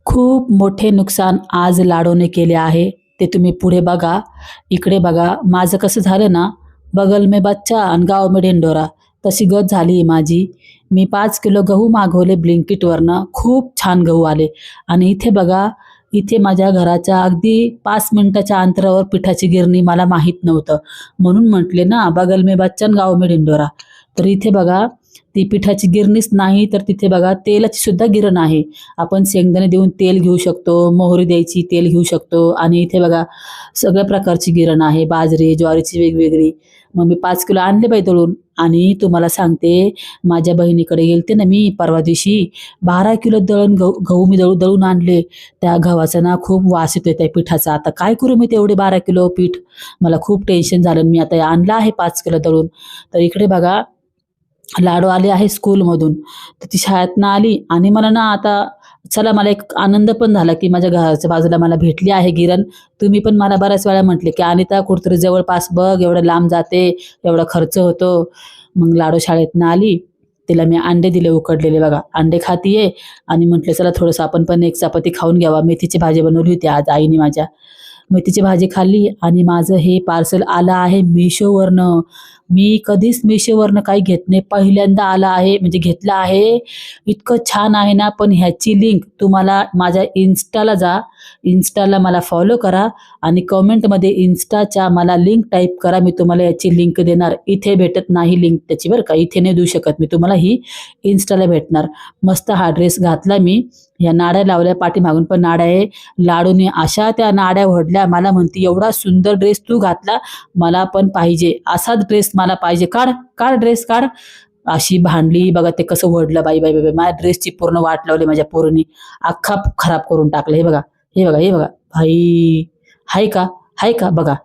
खूप मोठे नुकसान आज लाडूने केले आहे. ते तुम्ही पुढे बघा. इकडे बघा. माझं कसं झालं ना, बगल में बच्चा आणि गाव में ढिंडोरा तशी गत झाली आहे माझी. मी 5 किलो गहू मागवले Blinkitवरनं. खूप छान गहू आले आणि इथे बघा, इथे माझ्या घराच्या अगदी 5 मिनिटाच्या अंतरावर पिठाची गिरणी मला माहीत नव्हतं. म्हणून म्हटले ना, बगल में बच्चा आणि गाव में ढिंडोरा. तर इथे बघा, ती पिठाची गिरणीच नाही तर तिथे बघा तेलाची सुद्धा गिरण आहे. आपण शेंगदाणे देऊन तेल घेऊ शकतो, मोहरी द्यायची, तेल घेऊ शकतो आणि इथे बघा सगळ्या प्रकारची गिरण आहे. बाजरी, ज्वारीची वेगवेगळी. मग मी 5 किलो आणले बाई दळून आणि तुम्हाला सांगते माझ्या बहिणीकडे गेलते ना मी परवा दिवशी 12 किलो गहू मी दळून आणले. त्या गव्हाचा ना खूप वास येतोय त्या पिठाचा. आता काय करू मी तेवढे 12 किलो पीठ? मला खूप टेन्शन झालं. मी आता आणलं आहे 5 किलो दळून. तर इकडे बघा लाडू आले आहे स्कूलमधून. तर ती शाळेतनं आली आणि मला ना आता चला मला एक आनंद पण झाला, की माझ्या घराच्या बाजूला मला भेटली आहे गिरण. तुम्ही पण मला बऱ्याच वेळा म्हटले, की "अनिता कुठेतरी जवळपास बघ, एवढं लांब जाते, एवढा खर्च होतो." मग लाडू शाळेतनं आली. तिला मी अंडे दिले उकडलेले बघा. अंडे खातीये आणि म्हटलं चला थोडंसं आपण पण एक चपाती खाऊन घ्यावा. मेथीची भाजी बनवली होती आज आईने माझ्या. मेथीची भाजी खाल्ली आणि माझं हे पार्सल आलं आहे Mishoवरनं. मी कधीच Mishoवरनं काही घेत नाही. पहिल्यांदा आलं आहे म्हणजे घेतलं आहे. इतकं छान आहे ना, पण ह्याची लिंक तुम्हाला माझ्या Instaला जा. Instaला मला फॉलो करा आणि कमेंटमध्ये Instaच्या मला लिंक टाइप करा. मी तुम्हाला याची लिंक देणार. इथे भेटत नाही लिंक त्याची बरं का. इथे नाही देऊ शकत मी तुम्हाला, ही Instaला भेटणार. मस्त हा ड्रेस घातला मी. या नाड्या लावल्या पाठीमागून पण नाड्या आहे. लाडूने अशा त्या नाड्या ओढल्या. मला म्हणती, "एवढा सुंदर ड्रेस तू घातला, मला पण पाहिजे. असाच ड्रेस मला पाहिजे. काढ, काढ ड्रेस काढ." अशी भांडली बघा. ते कसं ओढलं बाई, बाई, बाई, बाई. माझ्या ड्रेसची पूर्ण वाट लावली माझ्या पोरीनी. अख्खा खराब करून टाकला. हे बघा, हे बघा, हे बघा. भाई, हाय का? हाय का? बघा.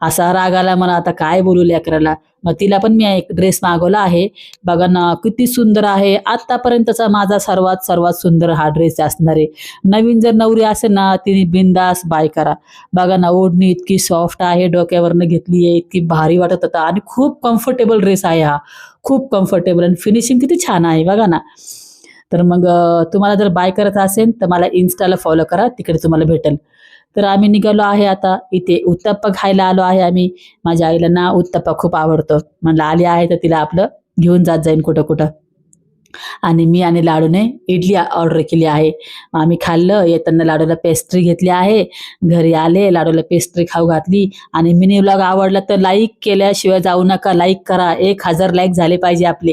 असा राग आला मला, आता काय बोलू लेकराला. मग तिला पण मी एक ड्रेस मागवला आहे. बघा ना किती सुंदर आहे. आत्तापर्यंतचा माझा सर्वात सर्वात सुंदर हा ड्रेस असणार आहे. नवीन जर नवरी असेल ना, तिने बिंदास बाय करा. बघा ना ओढणी इतकी सॉफ्ट आहे, डोक्यावरनं घेतली आहे, इतकी भारी वाटत होता आणि खूप कम्फर्टेबल ड्रेस आहे हा. खूप कम्फर्टेबल आणि फिनिशिंग किती छान आहे बघा ना. तर मग तुम्हाला जर बाय करायचं असेल तर मला Instaला फॉलो करा. तिकडे तुम्हाला भेटेल. तर आम्ही निघालो आहे आता. इथे उत्तप्पा खायला आलो आहे आम्ही. माझ्या आईला ना उत्तप्पा खूप आवडतो. म्हणलं आली आहे तर तिला आपलं घेऊन जात जाईन कुठं-कुठं. आणि मी आणि लाडूने इडली ऑर्डर केली आहे. आम्ही खाल्लं. येताना लाडूला पेस्ट्री घेतली आहे. घरी आले, लाडूला पेस्ट्री खाऊ घातली आणि मिनी व्लॉग आवडला तर लाईक केल्याशिवाय जाऊ नका. लाईक करा. 1000 लाईक झाले पाहिजे आपले.